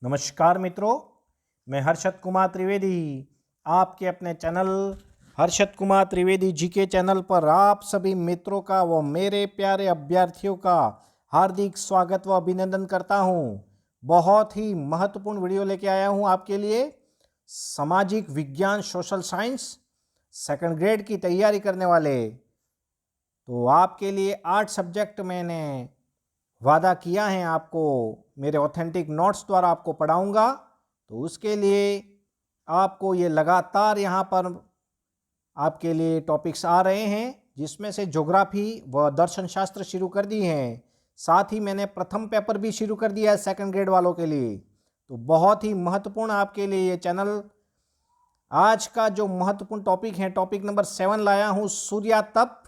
नमस्कार मित्रों, मैं हर्षद कुमार त्रिवेदी आपके अपने चैनल हर्षद कुमार त्रिवेदी जी के चैनल पर आप सभी मित्रों का व मेरे प्यारे अभ्यर्थियों का हार्दिक स्वागत व अभिनंदन करता हूं। बहुत ही महत्वपूर्ण वीडियो लेके आया हूं आपके लिए। सामाजिक विज्ञान सोशल साइंस सेकंड ग्रेड की तैयारी करने वाले, तो आपके लिए 8 सब्जेक्ट मैंने वादा किया है आपको मेरे ऑथेंटिक नोट्स द्वारा आपको पढ़ाऊंगा। तो उसके लिए आपको ये लगातार यहाँ पर आपके लिए टॉपिक्स आ रहे हैं, जिसमें से ज्योग्राफी व दर्शन शास्त्र शुरू कर दी हैं। साथ ही मैंने प्रथम पेपर भी शुरू कर दिया है सेकंड ग्रेड वालों के लिए। तो बहुत ही महत्वपूर्ण आपके लिए ये चैनल। आज का जो महत्वपूर्ण टॉपिक है, टॉपिक नंबर 7 लाया हूँ, सूर्यातप।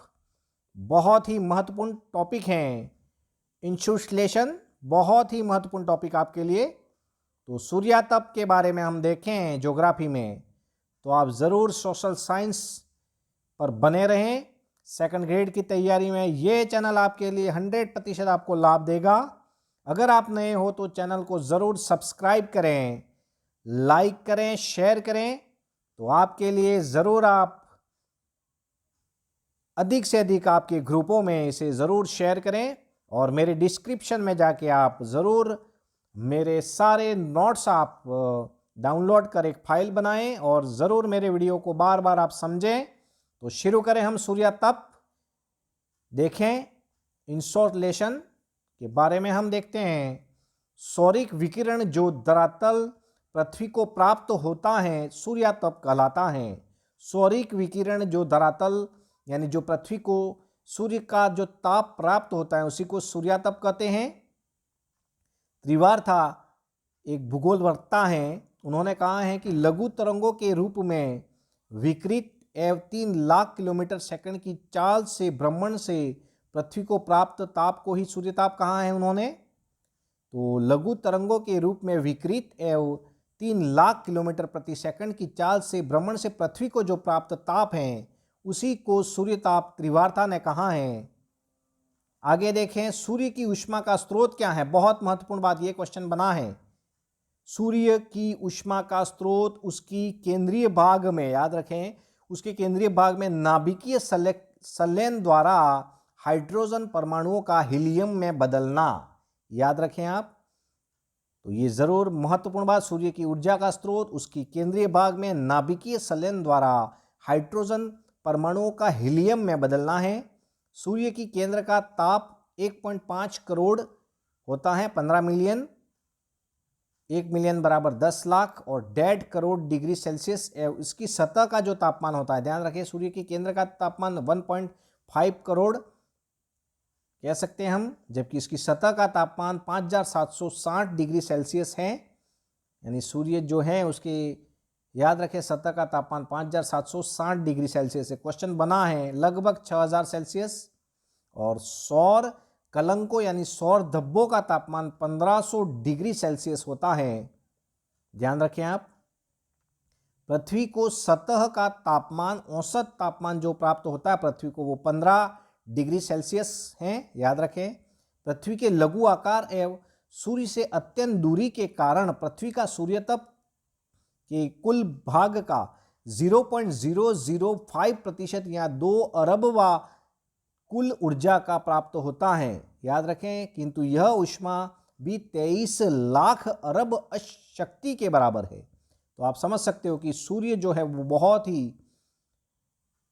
बहुत ही महत्वपूर्ण टॉपिक है। इंसुलेशन बहुत ही महत्वपूर्ण टॉपिक आपके लिए। तो सूर्यातप के बारे में हम देखें ज्योग्राफी में, तो आप ज़रूर सोशल साइंस पर बने रहें। सेकंड ग्रेड की तैयारी में ये चैनल आपके लिए 100% आपको लाभ देगा। अगर आप नए हो तो चैनल को ज़रूर सब्सक्राइब करें, लाइक करें, शेयर करें। तो आपके लिए ज़रूर आप अधिक से अधिक आपके ग्रुपों में इसे ज़रूर शेयर करें और मेरे डिस्क्रिप्शन में जाके आप ज़रूर मेरे सारे नोट्स आप डाउनलोड कर एक फाइल बनाएं और ज़रूर मेरे वीडियो को बार बार आप समझें। तो शुरू करें हम सूर्यातप। देखें, इंसोलेशन के बारे में हम देखते हैं। सौरिक विकिरण जो धरातल पृथ्वी को प्राप्त होता है सूर्यातप कहलाता है। सौरिक विकिरण जो धरातल यानी जो पृथ्वी को सूर्य का जो ताप प्राप्त होता है उसी को सूर्यातप कहते हैं। त्रिवार्था एक भूगोलवक्ता हैं, उन्होंने कहा है कि लघु तरंगों के रूप में विकृत एवं 3 लाख किलोमीटर सेकंड की चाल से भ्रमण से पृथ्वी को प्राप्त ताप को ही सूर्यताप कहा है उन्होंने। तो लघु तरंगों के रूप में विकृत एवं 3 लाख किलोमीटर प्रति सेकंड की चाल से भ्रमण से पृथ्वी को जो प्राप्त ताप है उसी को सूर्यताप त्रिवार्था ने कहा है। आगे देखें, सूर्य की ऊष्मा का स्रोत क्या है। बहुत महत्वपूर्ण बात, यह क्वेश्चन बना है। सूर्य की ऊष्मा का स्रोत उसकी केंद्रीय भाग में, याद रखें, उसके केंद्रीय भाग में नाभिकीय संलयन द्वारा हाइड्रोजन परमाणुओं का हीलियम में बदलना। याद रखें आप। तो ये जरूर महत्वपूर्ण बात, सूर्य की ऊर्जा का स्रोत उसकी केंद्रीय भाग में नाभिकीय संलयन द्वारा हाइड्रोजन परमाणुओं का हीलियम में बदलना है। सूर्य की केंद्र का ताप 1.5 करोड़ होता है, 15 मिलियन, 1 मिलियन बराबर 10 लाख और 1.5 करोड़ डिग्री सेल्सियस। इसकी सतह का जो तापमान होता है, ध्यान रखें, सूर्य की केंद्र का तापमान 1.5 करोड़ कह सकते हैं हम, जबकि इसकी सतह का तापमान 5760 डिग्री सेल्सियस है। यानी सूर्य जो है उसके, याद रखें, सतह का तापमान 5760 डिग्री सेल्सियस है। क्वेश्चन बना है लगभग 6000 सेल्सियस। और सौर कलंकों यानी सौर धब्बों का तापमान 1500 डिग्री सेल्सियस होता है। ध्यान रखें आप। पृथ्वी को सतह का तापमान, औसत तापमान जो प्राप्त होता है पृथ्वी को, वो 15 डिग्री सेल्सियस है। याद रखें, पृथ्वी के लघु आकार एवं सूर्य से अत्यंत दूरी के कारण पृथ्वी का सूर्यतप के कुल भाग का 0.005% या 2 अरब व कुल ऊर्जा का प्राप्त होता है। याद रखें, किंतु यह ऊष्मा भी 23 लाख अरब शक्ति के बराबर है। तो आप समझ सकते हो कि सूर्य जो है वो बहुत ही,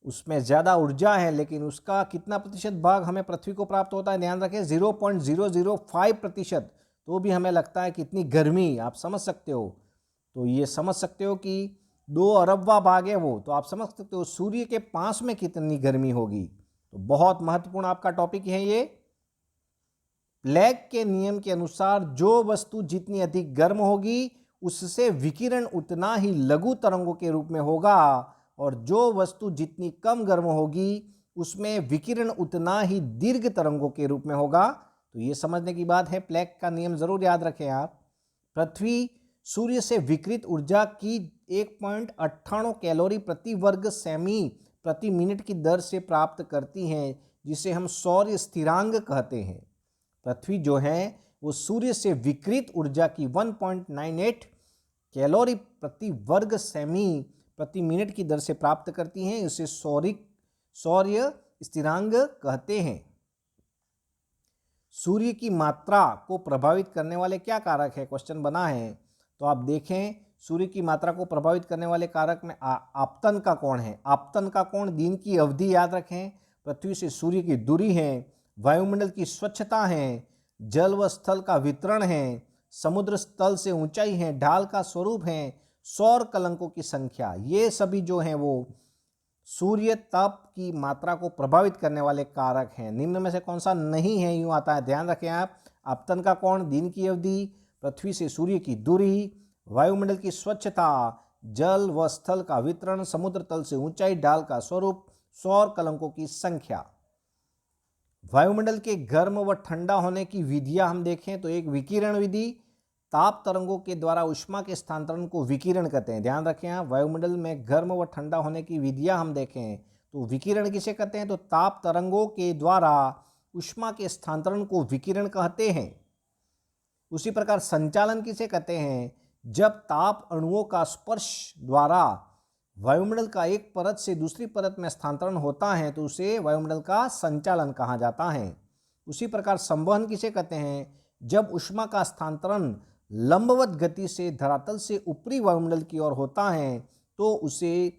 उसमें ज़्यादा ऊर्जा है, लेकिन उसका कितना प्रतिशत भाग हमें पृथ्वी को प्राप्त होता है। ध्यान रखें, 0.005%। तो भी हमें लगता है कितनी गर्मी, आप समझ सकते हो। तो ये समझ सकते हो कि 2 अरबवा भाग है वो, तो आप समझ सकते हो सूर्य के पास में कितनी गर्मी होगी। तो बहुत महत्वपूर्ण आपका टॉपिक है ये। प्लैंक के नियम के अनुसार जो वस्तु जितनी अधिक गर्म होगी उससे विकिरण उतना ही लघु तरंगों के रूप में होगा, और जो वस्तु जितनी कम गर्म होगी उसमें विकिरण उतना ही दीर्घ तरंगों के रूप में होगा। तो ये समझने की बात है, प्लैंक का नियम जरूर याद रखें आप। पृथ्वी सूर्य से विकिरित ऊर्जा की 1.98 कैलोरी प्रति वर्ग सेमी प्रति मिनट की दर से प्राप्त करती हैं, जिसे हम सौर स्थिरांक कहते हैं। पृथ्वी जो है वो सूर्य से विकिरित ऊर्जा की 1.98 कैलोरी प्रति वर्ग सेमी प्रति मिनट की दर से प्राप्त करती हैं। इसे सौर्य स्थिरांक कहते हैं। सूर्य की मात्रा को प्रभावित करने वाले क्या कारक है, क्वेश्चन बना है। तो आप देखें, सूर्य की मात्रा को प्रभावित करने वाले कारक में आपतन का कोण है। आपतन का कोण, दिन की अवधि याद रखें, पृथ्वी से सूर्य की दूरी है, वायुमंडल की स्वच्छता है, जल व स्थल का वितरण है, समुद्र स्थल से ऊंचाई है, ढाल का स्वरूप है, सौर कलंकों की संख्या, ये सभी जो हैं वो सूर्य ताप की मात्रा को प्रभावित करने वाले कारक हैं। निम्न में से कौन सा नहीं है, यूं आता है, ध्यान रखें आप। आपतन का कोण, दिन की अवधि, पृथ्वी से सूर्य की दूरी, वायुमंडल की स्वच्छता, जल व स्थल का वितरण, समुद्र तल से ऊंचाई, ढाल का स्वरूप, सौर कलंकों की संख्या। वायुमंडल के गर्म व ठंडा होने की विधियां हम देखें तो एक विकिरण विधि, ताप तरंगों के द्वारा उष्मा के स्थानांतरण को विकिरण कहते हैं। ध्यान रखें आप, वायुमंडल में गर्म व ठंडा होने की विधियां हम देखें तो विकिरण किसे कहते हैं, तो ताप तरंगों के द्वारा उष्मा के स्थानांतरण को विकिरण कहते हैं। उसी प्रकार संचालन किसे कहते हैं, जब ताप अणुओं का स्पर्श द्वारा वायुमंडल का एक परत से दूसरी परत में स्थानांतरण होता है तो उसे वायुमंडल का संचालन कहा जाता है। उसी प्रकार संवहन किसे कहते हैं, जब उष्मा का स्थानांतरण लंबवत गति से धरातल से ऊपरी वायुमंडल की ओर होता है तो उसे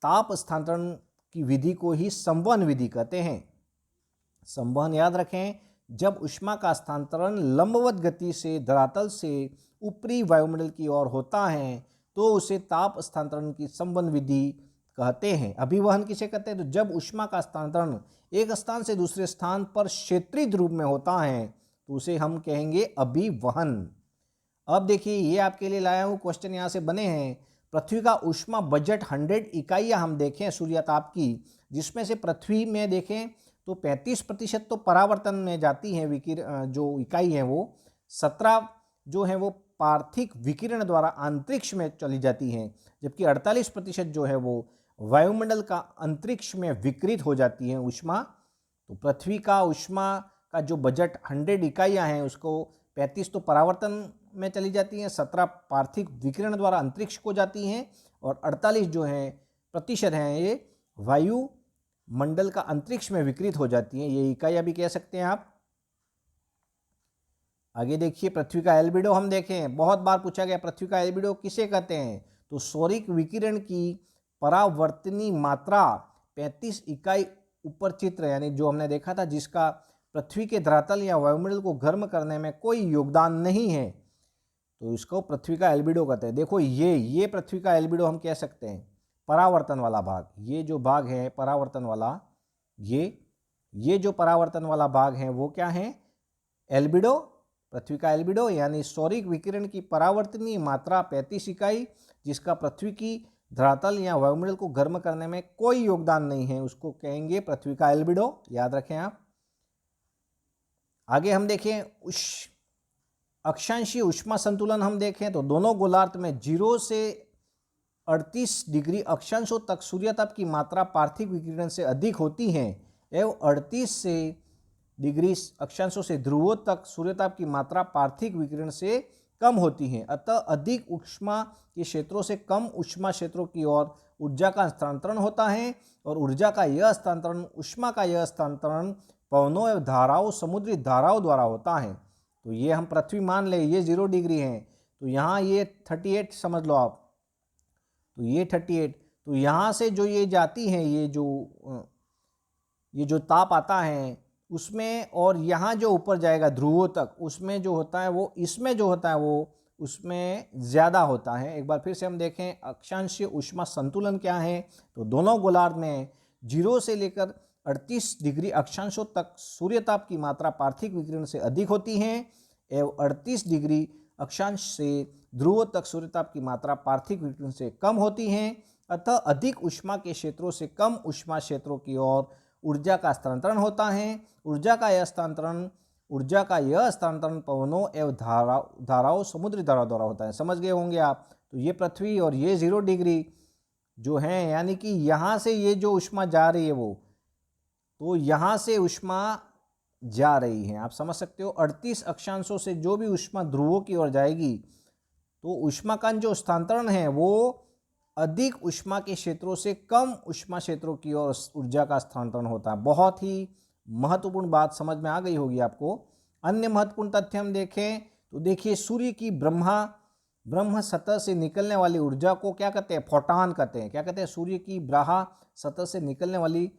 ताप स्थानांतरण की विधि को ही संवहन विधि कहते हैं। संवहन याद रखें, जब उष्मा का स्थानांतरण लंबवत गति से धरातल से ऊपरी वायुमंडल की ओर होता है तो उसे ताप स्थानांतरण की संवहन विधि कहते हैं। अभिवहन किसे कहते हैं, तो जब उष्मा का स्थानांतरण एक स्थान से दूसरे स्थान पर क्षेत्रीय रूप में होता है तो उसे हम कहेंगे अभिवहन। अब देखिए, ये आपके लिए लाया हूँ क्वेश्चन, यहाँ से बने हैं। पृथ्वी का उष्मा बजट 100 इकाइयाँ हम देखें सूर्यताप की, जिसमें से पृथ्वी में देखें तो 35% तो परावर्तन में जाती हैं, जो इकाई है वो 17 जो है वो पार्थिक विकिरण द्वारा अंतरिक्ष में चली जाती हैं, जबकि 48% जो है वो वायुमंडल का अंतरिक्ष में विकिरित हो जाती है उष्मा। तो पृथ्वी का उष्मा का जो बजट 100 इकाइयाँ हैं उसको 35 तो परावर्तन में चली जाती हैं, 17 पार्थिव विकिरण द्वारा अंतरिक्ष को जाती हैं और 48 जो हैं प्रतिशत हैं ये वायुमंडल का अंतरिक्ष में विकिरित हो जाती हैं। ये इकाइयाँ भी कह सकते हैं आप। आगे देखिए, पृथ्वी का एल्बिडो हम देखें, बहुत बार पूछा गया पृथ्वी का एल्बिडो किसे कहते हैं, तो सौरिक विकिरण की परावर्तनी मात्रा 35 इकाई ऊपर चित्र, यानी जो हमने देखा था जिसका पृथ्वी के धरातल या वायुमंडल को गर्म करने में कोई योगदान नहीं है, तो इसको पृथ्वी का एल्बिडो कहते हैं। देखो ये पृथ्वी का एल्बिडो हम कह सकते हैं, परावर्तन वाला भाग, ये जो भाग है परावर्तन वाला, ये जो परावर्तन वाला भाग है वो क्या है, एल्बिडो, पृथ्वी का एल्बिडो, यानी सौरिक विकिरण की परावर्तनीय मात्रा 35 इकाई, जिसका पृथ्वी की धरातल या वायुमंडल को गर्म करने में कोई योगदान नहीं है, उसको कहेंगे पृथ्वी का एल्बिडो, याद रखें आप। आगे हम देखें अक्षांशीय उष्मा संतुलन हम देखें तो दोनों गोलार्ध में 0 से 38 डिग्री अक्षांशों तक सूर्यताप की मात्रा पार्थिव विकिरण से अधिक होती है एवं 38 से डिग्री अक्षांशों से ध्रुवों तक सूर्यताप की मात्रा पार्थिव विकिरण से कम होती है। अतः अधिक उष्मा के क्षेत्रों से कम उष्मा क्षेत्रों की ओर ऊर्जा का स्थानांतरण होता है और ऊर्जा का यह स्थानांतरण, उष्मा का यह स्थानांतरण पवनों एवं धाराओं, समुद्री धाराओं द्वारा होता है। तो ये हम पृथ्वी मान ले, ये 0 डिग्री है तो यहाँ ये 38 समझ लो आप, तो ये 38, तो यहाँ से जो ये जाती हैं, ये जो ताप आता है उसमें, और यहाँ जो ऊपर जाएगा ध्रुवों तक, उसमें जो होता है वो, इसमें जो होता है वो उसमें ज़्यादा होता है। एक बार फिर से हम देखें अक्षांशीय उष्मा संतुलन क्या है, तो दोनों गोलार्ध में 0 से लेकर 38 डिग्री अक्षांशों तक सूर्यताप की मात्रा पार्थिव विकिरण से अधिक होती है एवं 38 डिग्री अक्षांश से ध्रुवों तक सूर्यताप की मात्रा पार्थिव विकिरण से कम होती है। अतः अधिक उष्मा के क्षेत्रों से कम उष्मा क्षेत्रों की ओर ऊर्जा का स्थानांतरण होता है। ऊर्जा का यह स्थानांतरण पवनों एवं धाराओं, समुद्री धाराओं द्वारा होता है। समझ गए होंगे आप। तो ये पृथ्वी और ये 0 डिग्री जो है, यानी कि यहाँ से ये जो उष्मा जा रही है वो, तो यहाँ से उष्मा जा रही हैं। आप समझ सकते हो 38 अक्षांशों से जो भी ऊष्मा ध्रुवों की ओर जाएगी तो ऊष्मा का जो स्थानांतरण है वो अधिक ऊष्मा के क्षेत्रों से कम ऊष्मा क्षेत्रों की ओर ऊर्जा का स्थानांतरण होता है। बहुत ही महत्वपूर्ण बात समझ में आ गई होगी आपको। अन्य महत्वपूर्ण तथ्य हम देखें तो देखिए सूर्य की ब्रह्म सतह से निकलने वाली ऊर्जा को क्या कहते हैं? फोटान कहते हैं। क्या कहते हैं? सूर्य की ब्राहा सतह से निकलने वाली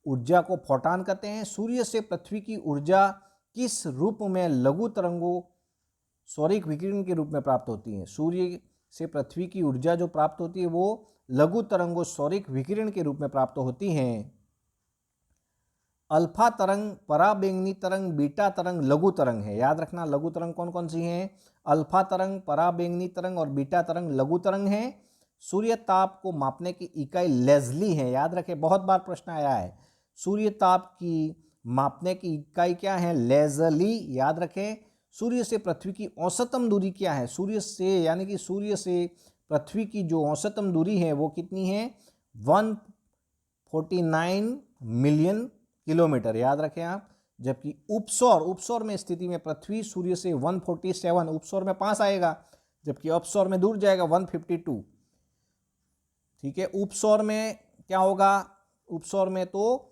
ऊर्जा को फोटान कहते हैं। सूर्य से पृथ्वी की ऊर्जा किस रूप में? लघु तरंगों सौरिक विकिरण के रूप में प्राप्त होती है। सूर्य से पृथ्वी की ऊर्जा जो प्राप्त होती है वो लघु तरंगों सौरिक विकिरण के रूप में प्राप्त होती हैं। अल्फा तरंग, पराबैंगनी तरंग, बीटा तरंग, लघु तरंग है। याद रखना लघु तरंग कौन कौन सी हैं? अल्फा तरंग, पराबैंगनी तरंग और बीटा तरंग लघु तरंग है। सूर्य ताप को मापने की इकाई लेजली है। याद रखें, बहुत बार प्रश्न आया है। सूर्य ताप की मापने की इकाई क्या है? लेजली। याद रखें। सूर्य से पृथ्वी की औसतम दूरी क्या है? सूर्य से यानी कि सूर्य से पृथ्वी की जो औसतम दूरी है वो कितनी है? 149 मिलियन किलोमीटर। याद रखें आप। जबकि उपसौर में स्थिति में पृथ्वी सूर्य से 147, उपसौर में 5 आएगा, जबकि अपसौर में दूर जाएगा 152। ठीक है, उपसौर में क्या होगा? उपसौर में तो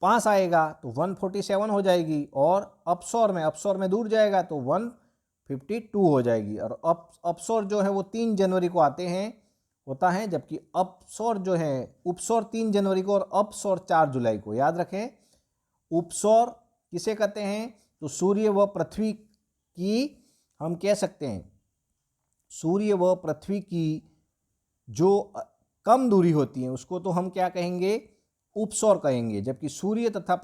5 आएगा तो 147 हो जाएगी, और अपसौर में दूर जाएगा तो 152 हो जाएगी। और अपसौर जो है वो 3 जनवरी को होता है, जबकि अपसौर जो है उपसौर 3 जनवरी को और अपसौर 4 जुलाई को। याद रखें, उपसौर किसे कहते हैं? तो सूर्य व पृथ्वी की हम कह सकते हैं सूर्य व पृथ्वी की जो कम दूरी होती है उसको तो हम क्या कहेंगे? उपसौर कहेंगे। जबकि सूर्य तथा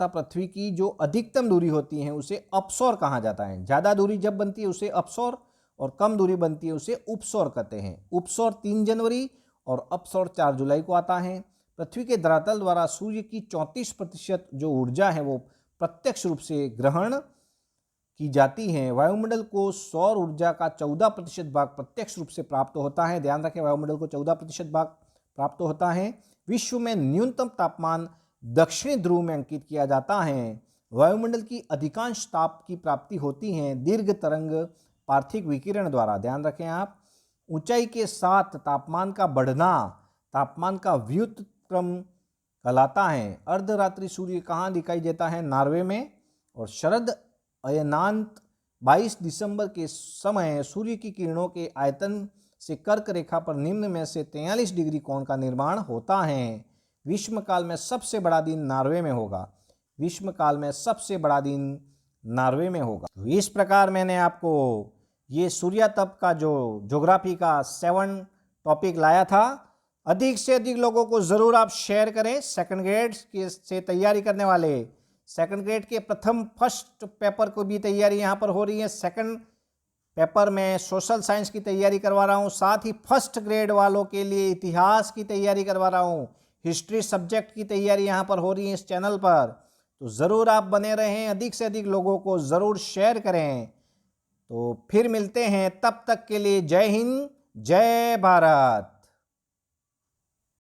पृथ्वी की जो अधिकतम दूरी होती है उसे अपसौर कहा जाता है। ज़्यादा दूरी जब बनती है उसे अपसौर, और कम दूरी बनती है उसे उपसौर कहते हैं। उपसौर 3 जनवरी और अपसौर 4 जुलाई को आता है। पृथ्वी के धरातल द्वारा सूर्य की 34% जो ऊर्जा है वो प्रत्यक्ष रूप से ग्रहण की जाती है। वायुमंडल को सौर ऊर्जा का 14% भाग प्रत्यक्ष रूप से प्राप्त होता है। ध्यान रखें, वायुमंडल को 14% भाग प्राप्त होता है। विश्व में न्यूनतम तापमान दक्षिणी ध्रुव में अंकित किया जाता है। वायुमंडल की अधिकांश ताप की प्राप्ति होती है दीर्घ तरंग पार्थिव विकिरण द्वारा। ध्यान रखें आप। ऊंचाई के साथ तापमान का बढ़ना तापमान का व्युत्क्रम कहलाता है। अर्धरात्रि सूर्य कहाँ दिखाई देता है? नॉर्वे में। और शरद अयनांत 22 दिसंबर के समय सूर्य की किरणों के आयतन से कर्क रेखा पर निम्न में से 43 डिग्री कोण का निर्माण होता है। ग्रीष्मकाल में सबसे बड़ा दिन नॉर्वे में होगा। ग्रीष्मकाल में सबसे बड़ा दिन नॉर्वे में होगा। तो इस प्रकार मैंने आपको ये सूर्यातप का जो ज्योग्राफी का 7 टॉपिक लाया था। अधिक से अधिक लोगों को ज़रूर आप शेयर करें। सेकंड ग्रेड से तैयारी करने वाले, सेकंड ग्रेड के फर्स्ट पेपर को भी तैयारी यहाँ पर हो रही है। सेकंड पेपर में सोशल साइंस की तैयारी करवा रहा हूँ, साथ ही फर्स्ट ग्रेड वालों के लिए इतिहास की तैयारी करवा रहा हूँ। हिस्ट्री सब्जेक्ट की तैयारी यहाँ पर हो रही है इस चैनल पर। तो ज़रूर आप बने रहें, अधिक से अधिक लोगों को ज़रूर शेयर करें। तो फिर मिलते हैं, तब तक के लिए जय हिंद, जय भारत।